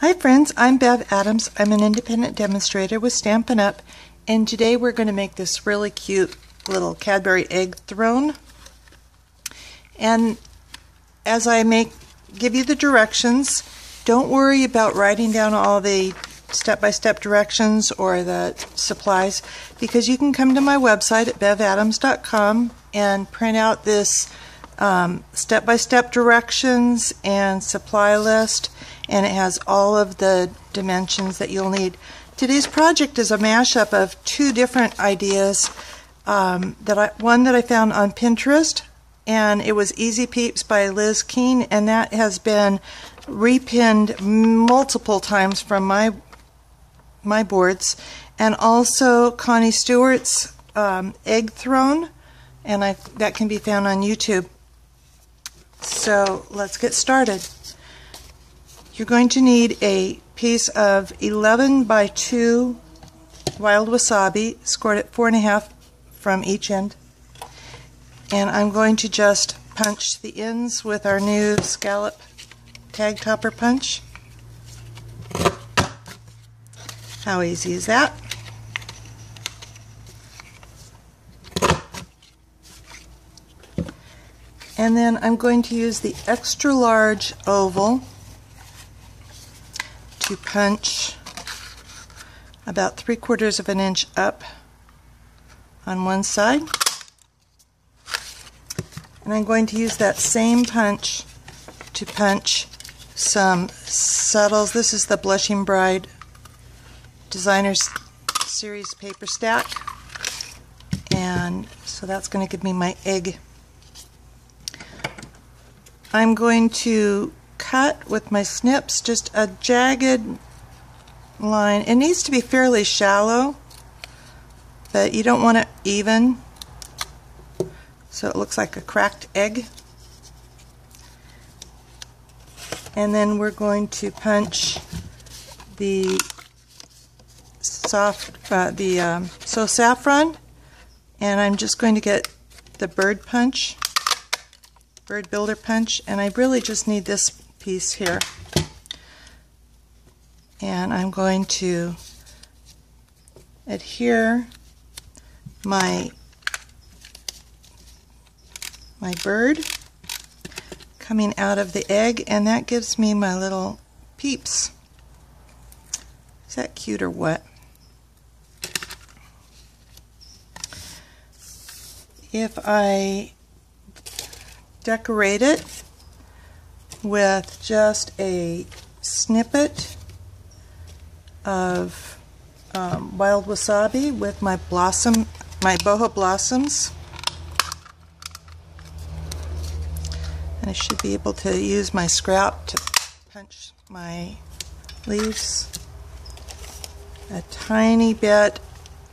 Hi friends, I'm Bev Adams. I'm an independent demonstrator with Stampin' Up, and today we're going to make this really cute little Cadbury egg throne. And as I give you the directions, don't worry about writing down all the step-by-step directions or the supplies, because you can come to my website at bevadams.com and print out this step-by-step directions and supply list, and it has all of the dimensions that you'll need. Today's project is a mashup of two different ideas. One that I found on Pinterest, and it was Easy Peeps by Liz Keene, and that has been repinned multiple times from my boards, and also Connie Stewart's egg throne, and that can be found on YouTube. So let's get started. You're going to need a piece of 11 by 2 wild wasabi, scored at 4.5 from each end. And I'm going to just punch the ends with our new scallop tag topper punch. How easy is that? And then I'm going to use the extra large oval to punch about 3/4 of an inch up on one side. And I'm going to use that same punch to punch some settles. This is the Blushing Bride Designer Series paper stack. And so that's going to give me my egg. I'm going to cut with my snips just a jagged line. It needs to be fairly shallow, but you don't want it even, so it looks like a cracked egg. And then we're going to punch the So Saffron, and I'm just going to get the bird builder punch, and I really just need this piece here. And I'm going to adhere my bird coming out of the egg, and that gives me my little peeps. Is that cute or what? If I decorate it with just a snippet of wild wasabi with my boho blossoms, and I should be able to use my scrap to punch my leaves. A tiny bit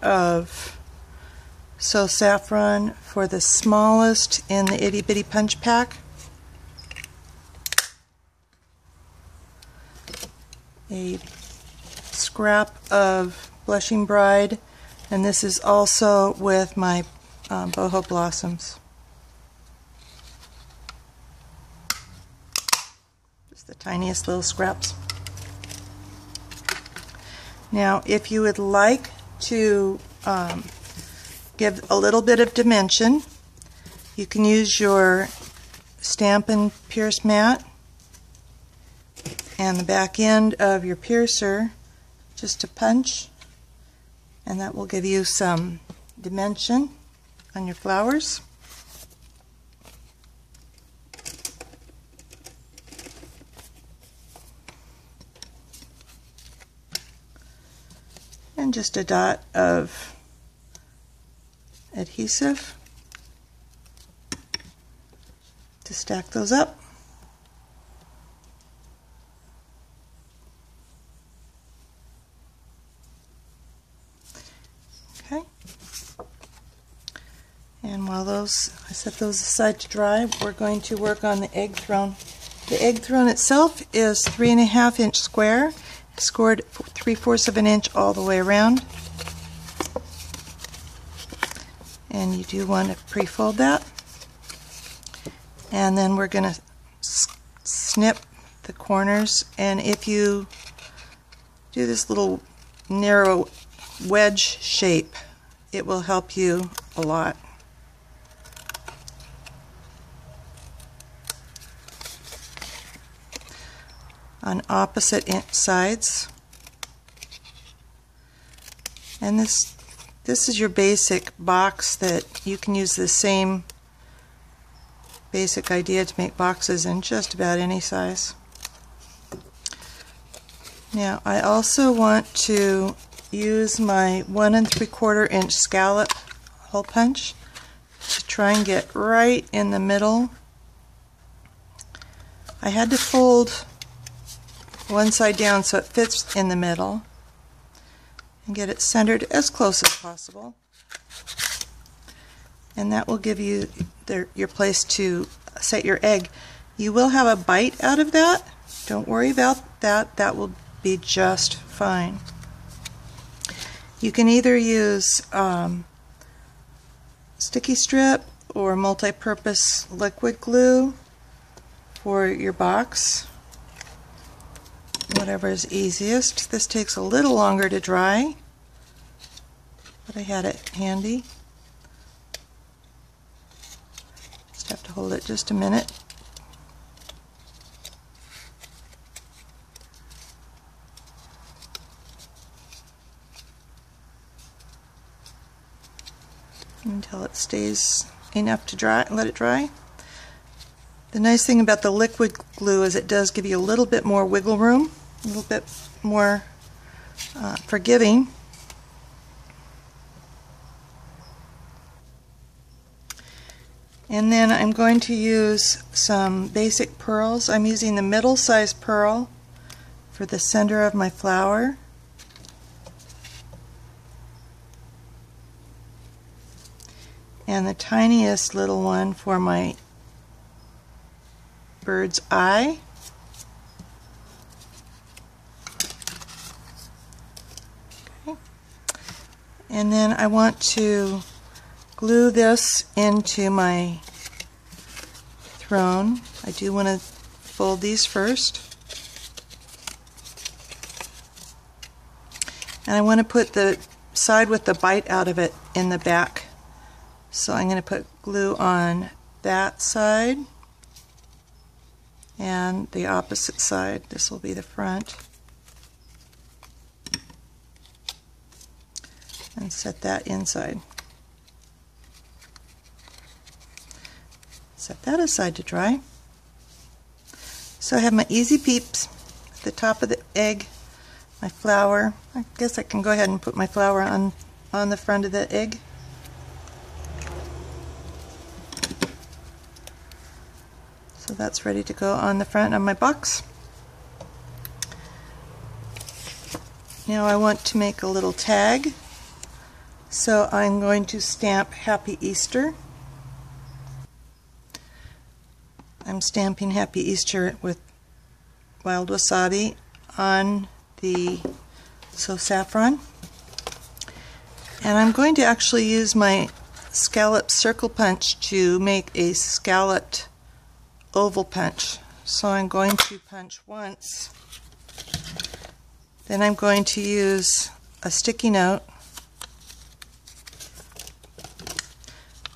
of So Saffron for the smallest in the itty bitty punch pack. A scrap of Blushing Bride, and this is also with my boho blossoms. Just the tiniest little scraps. Now, if you would like to give a little bit of dimension, you can use your Stampin' Pierce mat and the back end of your piercer just to punch, and that will give you some dimension on your flowers. And just a dot of adhesive to stack those up. Okay. And while I set those aside to dry, we're going to work on the egg throne. The egg throne itself is 3.5 inch square, scored 3/4 of an inch all the way around. And you do want to pre-fold that. And then we're going to snip the corners, and if you do this little narrow wedge shape. It will help you a lot. On opposite sides. And this is your basic box that you can use the same basic idea to make boxes in just about any size. Now I also want to use my 1 3/4 inch scallop hole punch to try and get right in the middle. I had to fold one side down so it fits in the middle and get it centered as close as possible, and that will give you your place to set your egg. You will have a bite out of that. Don't worry about that. That will be just fine. You can either use sticky strip or multi-purpose liquid glue for your box, whatever is easiest. This takes a little longer to dry, but I had it handy. Just have to hold it just a minute. Until it stays enough to dry, let it dry. The nice thing about the liquid glue is it does give you a little bit more wiggle room, a little bit more forgiving. And then I'm going to use some basic pearls. I'm using the middle size pearl for the center of my flower. And the tiniest little one for my bird's eye. Okay. And then I want to glue this into my throne. I do want to fold these first. And I want to put the side with the bite out of it in the back. So I'm going to put glue on that side and the opposite side. This will be the front. And set that inside. Set that aside to dry. So I have my Easy Peeps at the top of the egg, my flower. I guess I can go ahead and put my flower on the front of the egg. So that's ready to go on the front of my box. Now I want to make a little tag. So I'm going to stamp Happy Easter. I'm stamping Happy Easter with wild wasabi on the saffron. And I'm going to actually use my scallop circle punch to make a scalloped oval punch. So I'm going to punch once, then I'm going to use a sticky note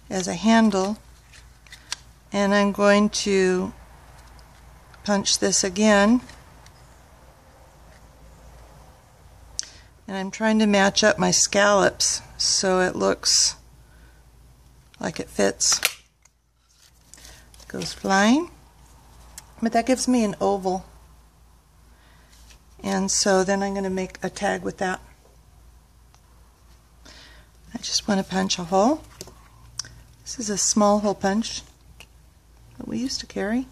as a handle, and I'm going to punch this again, and I'm trying to match up my scallops so it looks like it fits. Goes flying, but that gives me an oval, and so then I'm going to make a tag with that. I just want to punch a hole. This is a small hole punch that we used to carry.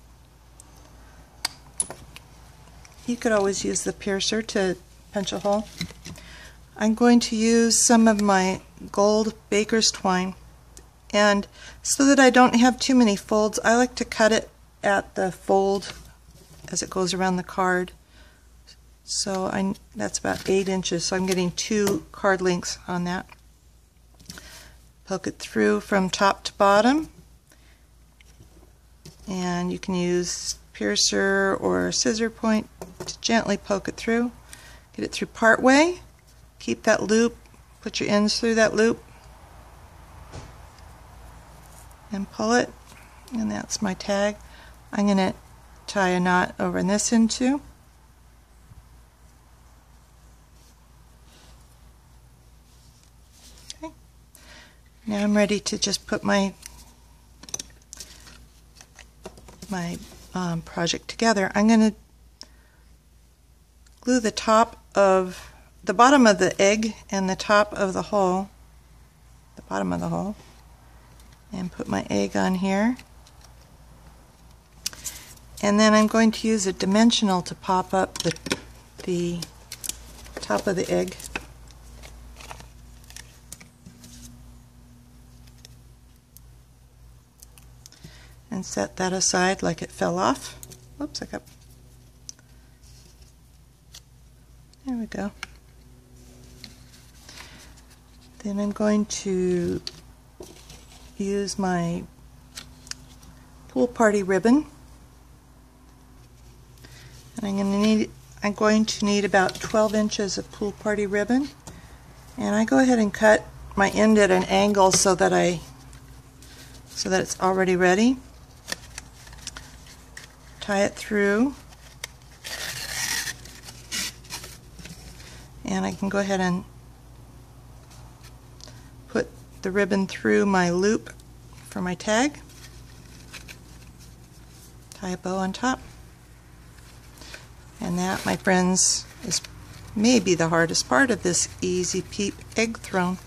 You could always use the piercer to punch a hole. I'm going to use some of my gold baker's twine, and so that I don't have too many folds, I like to cut it at the fold as it goes around the card. So that's about 8 inches, so I'm getting 2 card lengths on that. Poke it through from top to bottom, and you can use piercer or scissor point to gently poke it through. Get it through part way, keep that loop, put your ends through that loop, and pull it, and that's my tag. I'm going to tie a knot over in this end too. Okay. Now I'm ready to just put my project together. I'm going to glue the bottom of the egg and the top of the hole, the bottom of the hole, and put my egg on here. And then I'm going to use a dimensional to pop up the top of the egg. And set that aside like it fell off. Whoops, there we go. Then I'm going to use my pool party ribbon. And I'm going to need about 12 inches of pool party ribbon. And I go ahead and cut my end at an angle so that it's already ready. Tie it through, and I can go ahead and put the ribbon through my loop for my tag. Tie a bow on top, and that, my friends, is maybe the hardest part of this easy peep egg throne.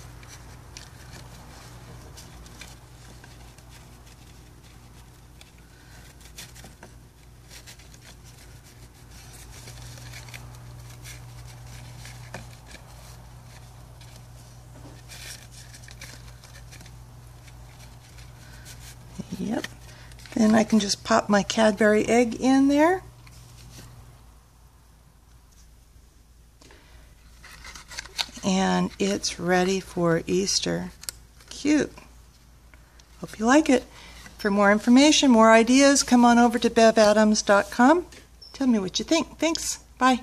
Yep. Then I can just pop my Cadbury egg in there. And it's ready for Easter. Cute. Hope you like it. For more information, more ideas, come on over to bevadams.com. Tell me what you think. Thanks. Bye.